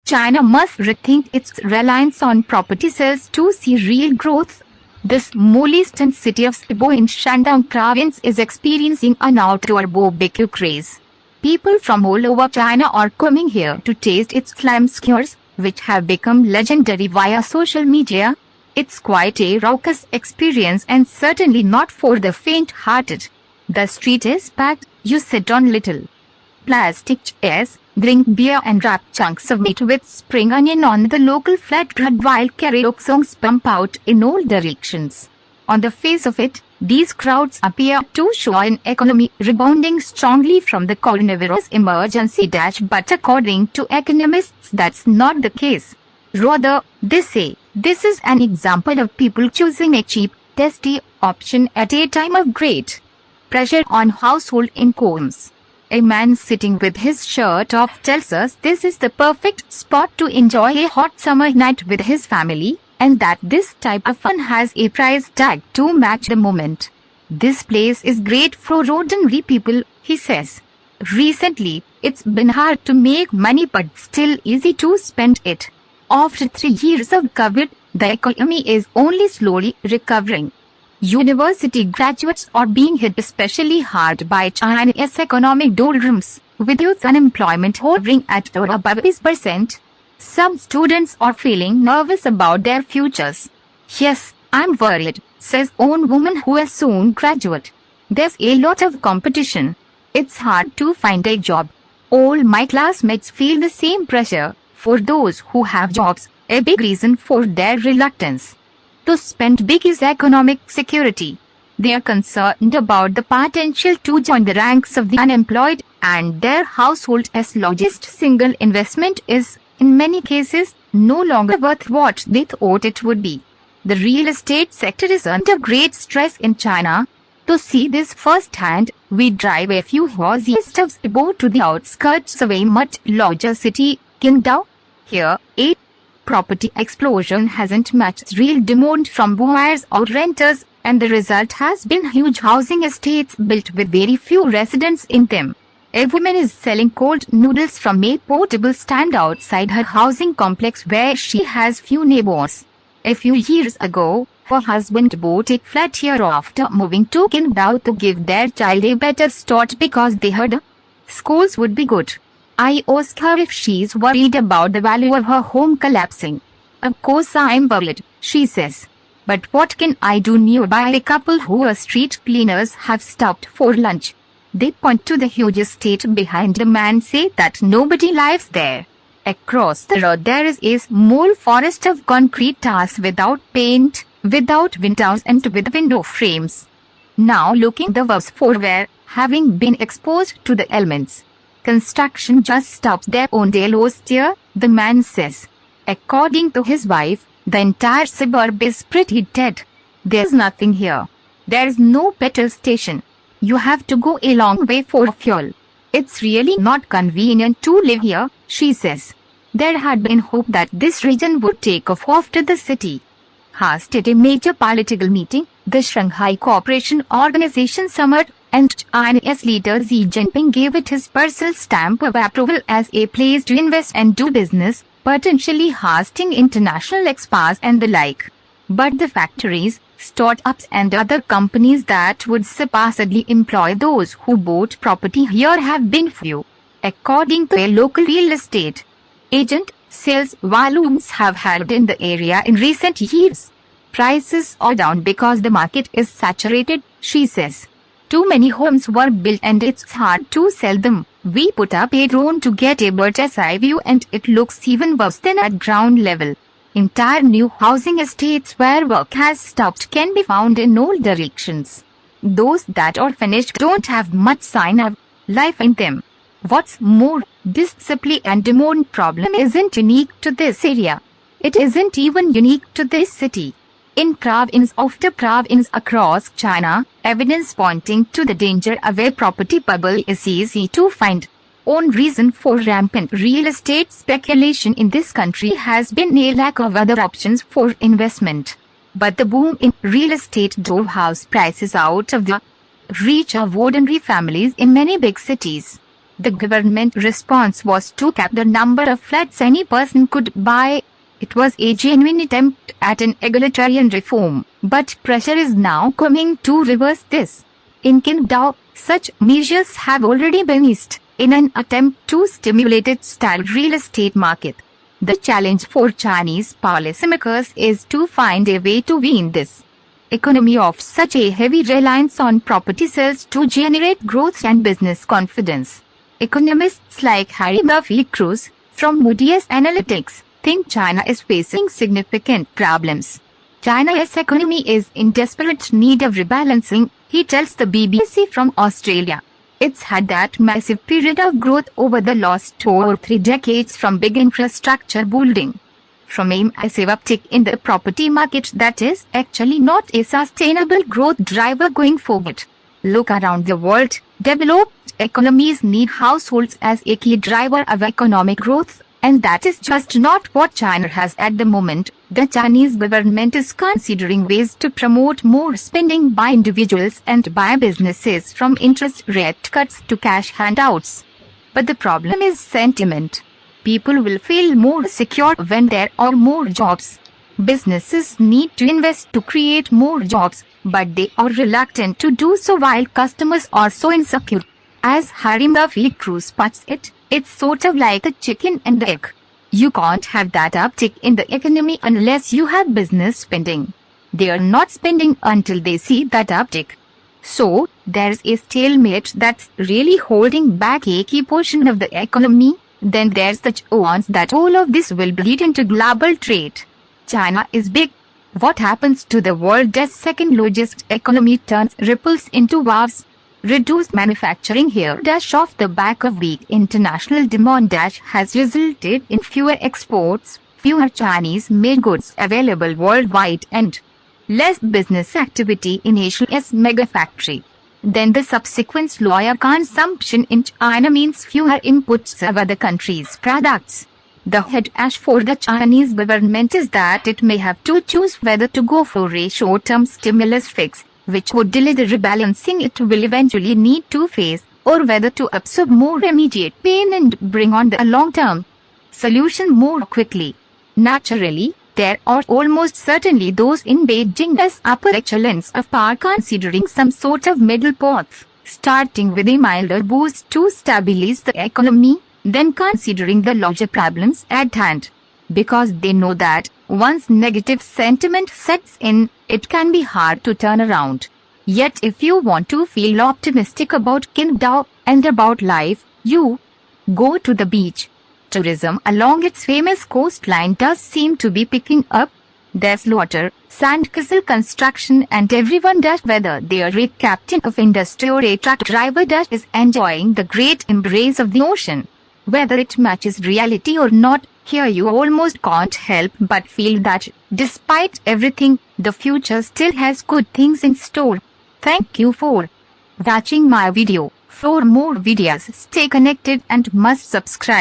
China must rethink its reliance on property sales to see real growth. The small eastern city of Zibo in Shandong province is experiencing an outdoor barbecue craze. People from all over China are coming here to taste its flame skewers, which have become legendary via social media. It's quite a raucous experience and certainly not for the faint-hearted. The street is packed, you sit on little plastic chairs, drink beer and wrap chunks of meat with spring onion on the local flatbread while karaoke songs pump out in all directions. On the face of it, these crowds appear to show an economy rebounding strongly from the coronavirus emergency but according to economists that's not the case. Rather, they say, this is an example of people choosing a cheap, tasty option at a time of great pressure on household incomes. A man sitting with his shirt off tells us this is the perfect spot to enjoy a hot summer night with his family, and that this type of fun has a price tag to match the moment. This place is great for ordinary people, he says. Recently, it's been hard to make money but still easy to spend it. After 3 years of COVID, the economy is only slowly recovering. University graduates are being hit especially hard by China's economic doldrums, with youth unemployment hovering at or above 8%. Some students are feeling nervous about their futures. Yes, I'm worried, says one woman who will soon graduate. There's a lot of competition. It's hard to find a job. All my classmates feel the same pressure. For those who have jobs, a big reason for their reluctance to spend big is economic security. They are concerned about the potential to join the ranks of the unemployed, and their household's largest single investment is, in many cases, no longer worth what they thought it would be. The real estate sector is under great stress in China. To see this firsthand, we drive a few hours east of Zibo to the outskirts of a much larger city, Qingdao. Here, a property explosion hasn't matched real demand from buyers or renters, and the result has been huge housing estates built with very few residents in them. A woman is selling cold noodles from a portable stand outside her housing complex where she has few neighbors. A few years ago, her husband bought a flat here after moving to Qingdao to give their child a better start because they heard schools would be good. I asked her if she's worried about the value of her home collapsing. Of course I'm worried, she says. But what can I do? Nearby a couple who are street cleaners have stopped for lunch. They point to the huge estate behind them and say that nobody lives there. Across the road there is a small forest of concrete towers without paint, without windows and with window frames. Now looking the worse for wear, having been exposed to the elements. Construction just stops there on day last year, the man says. According to his wife, the entire suburb is pretty dead. There's nothing here. There's no petrol station. You have to go a long way for fuel. It's really not convenient to live here, she says. There had been hope that this region would take off after the city hosted a major political meeting, the Shanghai Cooperation Organization Summit, and China's leader Xi Jinping gave it his personal stamp of approval as a place to invest and do business, potentially hosting international expos and the like. But the factories, startups and other companies that would supposedly employ those who bought property here have been few. According to a local real estate agent, sales volumes have halved in the area in recent years. Prices are down because the market is saturated, she says. Too many homes were built and it's hard to sell them. We put up a drone to get a bird's eye view and it looks even worse than at ground level. Entire new housing estates where work has stopped can be found in all directions. Those that are finished don't have much sign of life in them. What's more, this supply and demand problem isn't unique to this area. It isn't even unique to this city. In province after province across China, evidence pointing to the danger of a property bubble is easy to find. One reason for rampant real estate speculation in this country has been a lack of other options for investment. But the boom in real estate drove house prices out of the reach of ordinary families in many big cities. The government response was to cap the number of flats any person could buy. It was a genuine attempt at an egalitarian reform, but pressure is now coming to reverse this. In Qingdao, such measures have already been eased in an attempt to stimulate its style real estate market. The challenge for Chinese policymakers is to find a way to wean this economy of such a heavy reliance on property sales to generate growth and business confidence. Economists like Harry Cruz from Moody's Analytics think China is facing significant problems. China's economy is in desperate need of rebalancing, he tells the BBC from Australia. It's had that massive period of growth over the last 2 or 3 decades from big infrastructure building. From a massive uptick in the property market that is actually not a sustainable growth driver going forward. Look around the world, developed economies need households as a key driver of economic growth, and that is just not what China has at the moment. The Chinese government is considering ways to promote more spending by individuals and by businesses, from interest rate cuts to cash handouts. But the problem is sentiment. People will feel more secure when there are more jobs. Businesses need to invest to create more jobs, but they are reluctant to do so while customers are so insecure. As Harry Cruz puts it, it's sort of like the chicken and the egg. You can't have that uptick in the economy unless you have business spending. They are not spending until they see that uptick. So, there's a stalemate that's really holding back a key portion of the economy. Then there's the chance that all of this will bleed into global trade. China is big. What happens to the world's second largest economy turns ripples into waves. Reduced manufacturing here off the back of weak international demand has resulted in fewer exports, fewer Chinese-made goods available worldwide, and less business activity in Asia's megafactory. Then the subsequent slower consumption in China means fewer inputs of other countries' products. The headache for the Chinese government is that it may have to choose whether to go for a short-term stimulus fix, which would delay the rebalancing it will eventually need to face, or whether to absorb more immediate pain and bring on the long-term solution more quickly. Naturally, there are almost certainly those in Beijing's upper echelons of power considering some sort of middle path, starting with a milder boost to stabilize the economy, then considering the larger problems at hand. Because they know that, once negative sentiment sets in, it can be hard to turn around. Yet if you want to feel optimistic about Qingdao and about life, you go to the beach. Tourism along its famous coastline does seem to be picking up. There's water, sandcastle construction, and everyone whether they are a captain of industry or a truck driver is enjoying the great embrace of the ocean. Whether it matches reality or not, here you almost can't help but feel that, despite everything, the future still has good things in store. Thank you for watching my video. For more videos, stay connected and must subscribe.